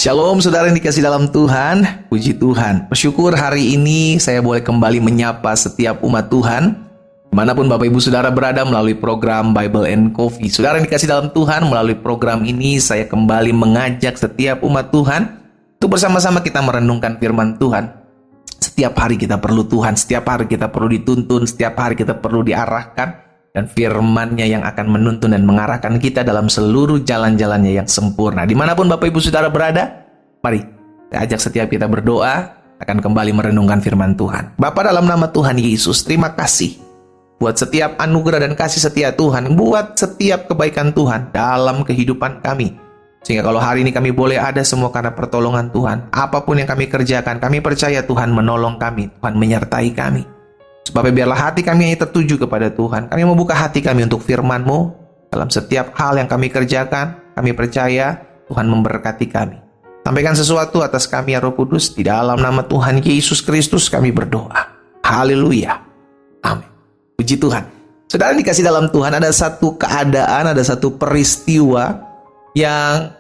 Shalom saudara yang dikasih dalam Tuhan, puji Tuhan. Bersyukur hari ini saya boleh kembali menyapa setiap umat Tuhan, dimanapun Bapak Ibu Saudara berada melalui program Bible and Coffee. Saudara yang dikasih dalam Tuhan, melalui program ini saya kembali mengajak setiap umat Tuhan untuk bersama-sama kita merenungkan firman Tuhan. Setiap hari kita perlu Tuhan, setiap hari kita perlu dituntun, setiap hari kita perlu diarahkan. Dan firman-Nya yang akan menuntun dan mengarahkan kita dalam seluruh jalan-jalannya yang sempurna. Dimanapun Bapak Ibu Saudara berada, mari saya ajak setiap kita berdoa, akan kembali merenungkan firman Tuhan. Bapa, dalam nama Tuhan Yesus, terima kasih buat setiap anugerah dan kasih setia Tuhan, buat setiap kebaikan Tuhan dalam kehidupan kami. Sehingga kalau hari ini kami boleh ada semua karena pertolongan Tuhan. Apapun yang kami kerjakan, kami percaya Tuhan menolong kami, Tuhan menyertai kami. Sebab biarlah hati kami yang tertuju kepada Tuhan. Kami membuka hati kami untuk firman-Mu. Dalam setiap hal yang kami kerjakan, kami percaya Tuhan memberkati kami. Sampaikan sesuatu atas kami ya Roh Kudus. Di dalam nama Tuhan Yesus Kristus kami berdoa. Haleluya. Amin. Puji Tuhan. Saudara dikasih dalam Tuhan, ada satu keadaan, ada satu peristiwa yang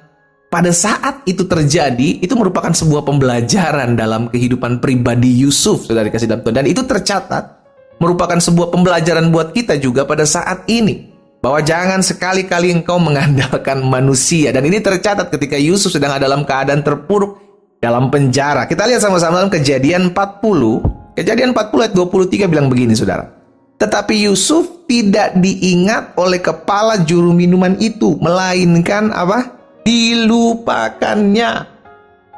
pada saat itu terjadi, itu merupakan sebuah pembelajaran dalam kehidupan pribadi Yusuf, saudara dikasih dalam Tuhan. Dan itu tercatat, merupakan sebuah pembelajaran buat kita juga pada saat ini. Bahwa jangan sekali-kali engkau mengandalkan manusia. Dan ini tercatat ketika Yusuf sedang dalam keadaan terpuruk dalam penjara. Kita lihat sama-sama dalam Kejadian 40. Kejadian 40 ayat 23 bilang begini, saudara. Tetapi Yusuf tidak diingat oleh kepala juru minuman itu, melainkan apa? Dilupakannya.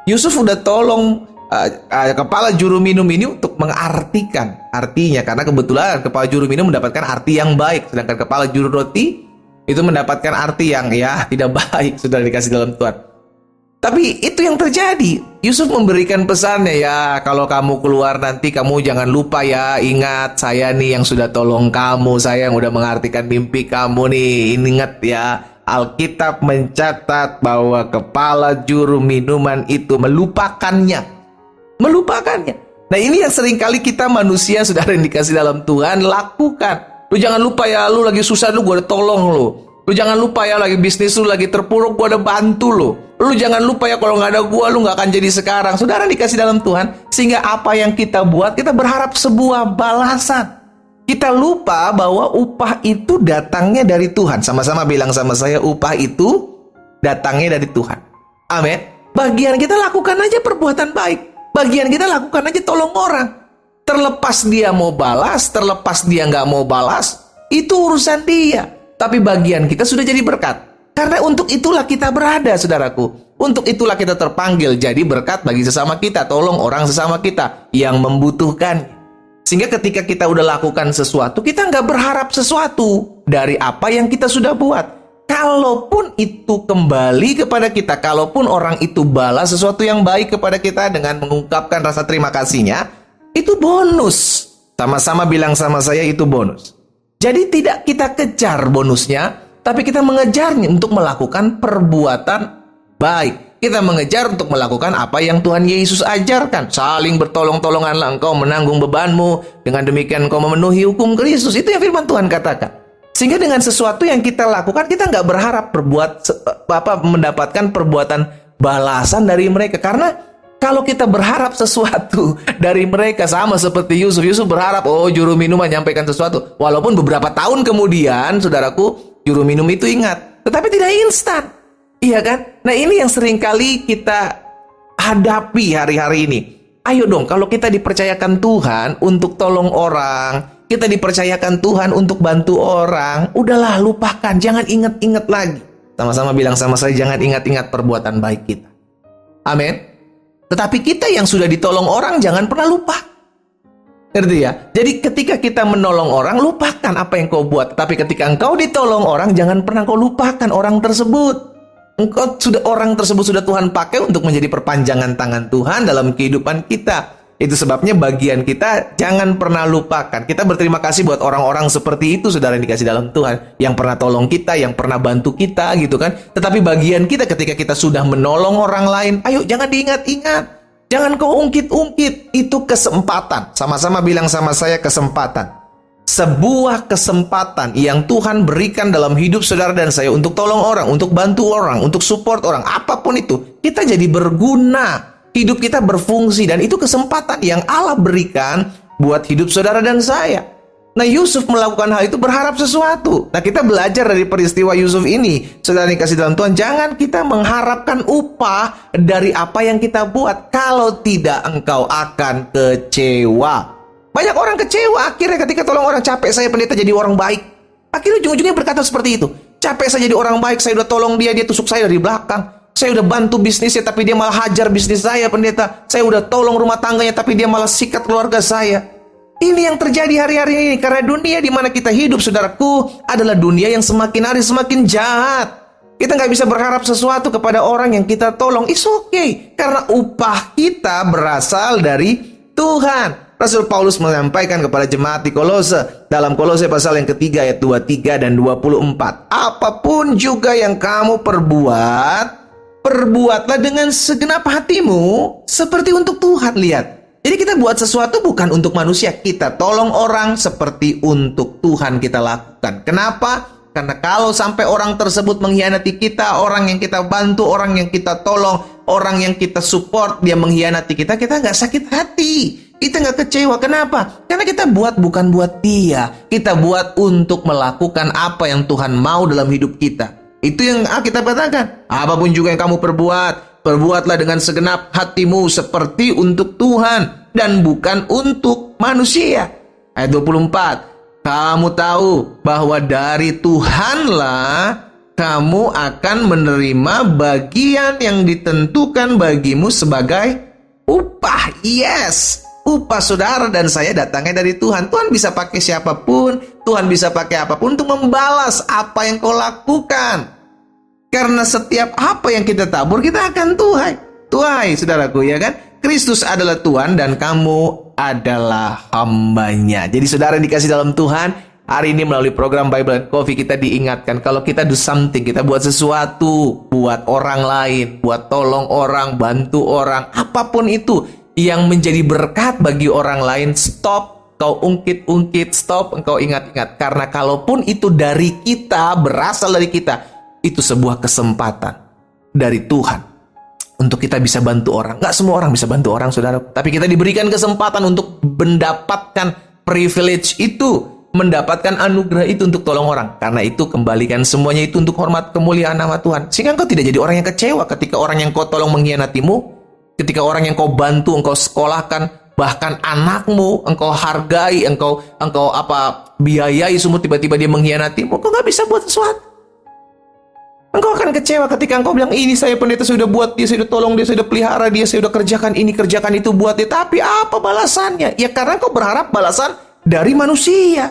Yusuf udah tolong kepala juru minum ini untuk mengartikan artinya, karena kebetulan kepala juru minum mendapatkan arti yang baik, sedangkan kepala juru roti itu mendapatkan arti yang tidak baik, sudah dikasih dalam Tuhan. Tapi itu yang terjadi. Yusuf memberikan pesannya, ya kalau kamu keluar nanti kamu jangan lupa ya, ingat saya nih yang sudah tolong kamu, saya yang udah mengartikan mimpi kamu nih, ingat ya. Alkitab mencatat bahwa kepala juru minuman itu melupakannya. Nah ini yang seringkali kita manusia, saudara yang dikasih dalam Tuhan, lakukan. Lu jangan lupa ya, lu lagi susah, lu gue udah tolong lu. Lu jangan lupa ya, lagi bisnis lu lagi terpuruk, gue udah bantu lu. Lu jangan lupa ya, kalau nggak ada gue, lu nggak akan jadi sekarang. Saudara dikasih dalam Tuhan, sehingga apa yang kita buat, kita berharap sebuah balasan. Kita lupa bahwa upah itu datangnya dari Tuhan. Sama-sama bilang sama saya, upah itu datangnya dari Tuhan. Amin. Bagian kita lakukan aja perbuatan baik. Bagian kita lakukan aja tolong orang. Terlepas dia mau balas, terlepas dia nggak mau balas, itu urusan dia. Tapi bagian kita sudah jadi berkat. Karena untuk itulah kita berada, saudaraku. Untuk itulah kita terpanggil jadi berkat bagi sesama kita. Tolong orang sesama kita yang membutuhkan. Sehingga ketika kita udah lakukan sesuatu, kita nggak berharap sesuatu dari apa yang kita sudah buat. Kalaupun itu kembali kepada kita, kalaupun orang itu balas sesuatu yang baik kepada kita dengan mengungkapkan rasa terima kasihnya, itu bonus. Sama-sama bilang sama saya, itu bonus. Jadi tidak kita kejar bonusnya, tapi kita mengejarnya untuk melakukan perbuatan baik. Kita mengejar untuk melakukan apa yang Tuhan Yesus ajarkan. Saling bertolong-tolonganlah engkau menanggung bebanmu. Dengan demikian engkau memenuhi hukum Kristus. Itu yang firman Tuhan katakan. Sehingga dengan sesuatu yang kita lakukan, kita nggak berharap mendapatkan perbuatan balasan dari mereka. Karena kalau kita berharap sesuatu dari mereka, sama seperti Yusuf. Yusuf berharap, juru minum menyampaikan sesuatu. Walaupun beberapa tahun kemudian, saudaraku, juru minum itu ingat. Tetapi tidak instan. Iya kan? Nah ini yang seringkali kita hadapi hari-hari ini. Ayo dong, kalau kita dipercayakan Tuhan untuk tolong orang, kita dipercayakan Tuhan untuk bantu orang, udahlah lupakan, jangan ingat-ingat lagi. Sama-sama bilang sama saya, jangan ingat-ingat perbuatan baik kita. Amin. Tetapi kita yang sudah ditolong orang, jangan pernah lupa. Ngerti ya? Jadi ketika kita menolong orang, lupakan apa yang kau buat. Tapi ketika engkau ditolong orang, jangan pernah kau lupakan orang tersebut. Orang tersebut sudah Tuhan pakai untuk menjadi perpanjangan tangan Tuhan dalam kehidupan kita. Itu sebabnya bagian kita jangan pernah lupakan. Kita berterima kasih buat orang-orang seperti itu, saudara yang dikasih dalam Tuhan, yang pernah tolong kita, yang pernah bantu kita, gitu kan. Tetapi bagian kita ketika kita sudah menolong orang lain, ayo jangan diingat-ingat, jangan kau ungkit-ungkit. Itu kesempatan. Sama-sama bilang sama saya, kesempatan. sebuah kesempatan yang Tuhan berikan dalam hidup saudara dan saya untuk tolong orang, untuk bantu orang, untuk support orang, apapun itu, kita jadi berguna. Hidup kita berfungsi dan itu kesempatan yang Allah berikan buat hidup saudara dan saya. Nah, Yusuf melakukan hal itu berharap sesuatu. Nah, kita belajar dari peristiwa Yusuf ini. Saudara dikasih dalam Tuhan, jangan kita mengharapkan upah dari apa yang kita buat. Kalau tidak, engkau akan kecewa. Banyak orang kecewa akhirnya ketika tolong orang. Capek saya pendeta jadi orang baik. Akhirnya ujung-ujungnya berkata seperti itu. Capek saya jadi orang baik, saya udah tolong dia tusuk saya dari belakang. Saya udah bantu bisnisnya, tapi dia malah hajar bisnis saya, pendeta. Saya udah tolong rumah tangganya, tapi dia malah sikat keluarga saya. Ini yang terjadi hari-hari ini. Karena dunia di mana kita hidup, saudaraku, adalah dunia yang semakin hari semakin jahat. Kita nggak bisa berharap sesuatu kepada orang yang kita tolong. It's okay. Karena upah kita berasal dari Tuhan. Rasul Paulus menyampaikan kepada jemaat di Kolose dalam Kolose pasal yang ketiga ayat 23 dan 24. Apapun juga yang kamu perbuat, perbuatlah dengan segenap hatimu seperti untuk Tuhan. Lihat. Jadi kita buat sesuatu bukan untuk manusia. Kita tolong orang seperti untuk Tuhan kita lakukan. Kenapa? Karena kalau sampai orang tersebut mengkhianati kita, orang yang kita bantu, orang yang kita tolong, orang yang kita support, dia mengkhianati kita, kita nggak sakit hati. Kita nggak kecewa. Kenapa? Karena kita buat bukan buat dia. Kita buat untuk melakukan apa yang Tuhan mau dalam hidup kita. Itu yang kita katakan. Apapun juga yang kamu perbuat, perbuatlah dengan segenap hatimu seperti untuk Tuhan dan bukan untuk manusia. Ayat 24. Kamu tahu bahwa dari Tuhanlah kamu akan menerima bagian yang ditentukan bagimu sebagai upah. Yes. Upah saudara dan saya datangnya dari Tuhan. Tuhan bisa pakai siapapun, Tuhan bisa pakai apapun untuk membalas apa yang kau lakukan. Karena setiap apa yang kita tabur, kita akan tuai. Tuai, saudaraku, ya kan? Kristus adalah Tuhan dan kamu adalah hambanya. Jadi saudara yang dikasih dalam Tuhan, hari ini melalui program Bible and Coffee kita diingatkan kalau kita do something, kita buat sesuatu, buat orang lain, buat tolong orang, bantu orang, apapun itu yang menjadi berkat bagi orang lain, stop, kau ungkit-ungkit, stop, engkau ingat-ingat. Karena kalaupun itu dari kita, berasal dari kita, itu sebuah kesempatan dari Tuhan untuk kita bisa bantu orang. Nggak semua orang bisa bantu orang, saudara. Tapi kita diberikan kesempatan untuk mendapatkan privilege itu, mendapatkan anugerah itu untuk tolong orang. Karena itu kembalikan semuanya itu untuk hormat kemuliaan nama Tuhan. Sehingga engkau tidak jadi orang yang kecewa ketika orang yang kau tolong mengkhianatimu. Ketika orang yang kau bantu, engkau sekolahkan, bahkan anakmu, engkau hargai, engkau biayai semua, tiba-tiba dia mengkhianatimu, engkau nggak bisa buat sesuatu. Engkau akan kecewa ketika engkau bilang, ini saya pendeta sudah buat dia, saya sudah tolong dia, saya sudah pelihara dia, saya sudah kerjakan ini, kerjakan itu buat dia. Tapi apa balasannya? Ya karena engkau berharap balasan dari manusia.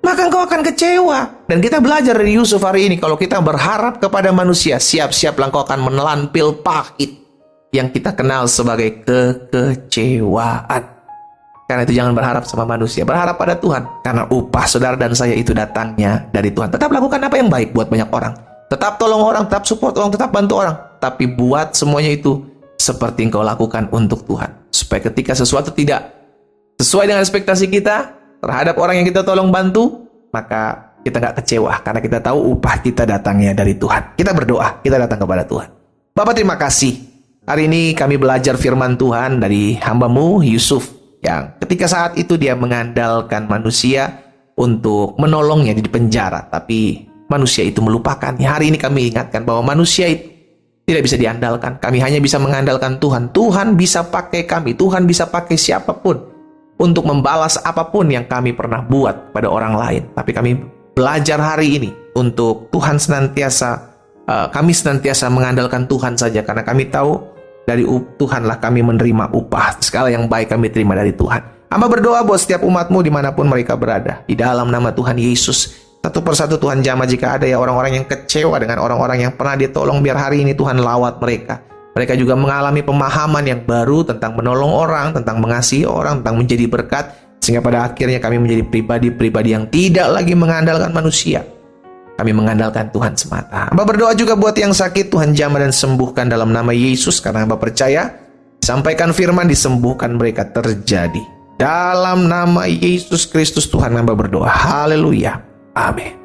Maka engkau akan kecewa. Dan kita belajar dari Yusuf hari ini, kalau kita berharap kepada manusia, siap-siaplah engkau akan menelan pil pahit yang kita kenal sebagai kekecewaan. Karena itu jangan berharap sama manusia, berharap pada Tuhan. Karena upah saudara dan saya itu datangnya dari Tuhan. Tetap lakukan apa yang baik buat banyak orang. Tetap tolong orang, tetap support orang, tetap bantu orang. Tapi buat semuanya itu seperti engkau lakukan untuk Tuhan. Supaya ketika sesuatu tidak sesuai dengan ekspektasi kita terhadap orang yang kita tolong bantu, maka kita nggak kecewa. Karena kita tahu upah kita datangnya dari Tuhan. Kita berdoa, kita datang kepada Tuhan. Bapak terima kasih. Hari ini kami belajar firman Tuhan dari hamba-Mu Yusuf yang ketika saat itu dia mengandalkan manusia untuk menolongnya di penjara, tapi manusia itu melupakannya. Hari ini kami ingatkan bahwa manusia itu tidak bisa diandalkan. Kami hanya bisa mengandalkan Tuhan. Tuhan bisa pakai kami, Tuhan bisa pakai siapapun untuk membalas apapun yang kami pernah buat pada orang lain. Tapi kami belajar hari ini untuk kami senantiasa mengandalkan Tuhan saja, karena kami tahu dari Tuhanlah kami menerima upah. Segala yang baik kami terima dari Tuhan. Hamba berdoa buat setiap umat-Mu dimanapun mereka berada. Di dalam nama Tuhan Yesus, satu persatu Tuhan jamah jika ada ya orang-orang yang kecewa dengan orang-orang yang pernah ditolong, biar hari ini Tuhan lawat mereka. Mereka juga mengalami pemahaman yang baru tentang menolong orang, tentang mengasihi orang, tentang menjadi berkat. Sehingga pada akhirnya kami menjadi pribadi-pribadi yang tidak lagi mengandalkan manusia. Kami mengandalkan Tuhan semata. Hamba berdoa juga buat yang sakit, Tuhan jamah dan sembuhkan dalam nama Yesus. Karena hamba percaya, sampaikan firman, disembuhkan mereka terjadi. Dalam nama Yesus Kristus Tuhan hamba berdoa. Haleluya. Amin.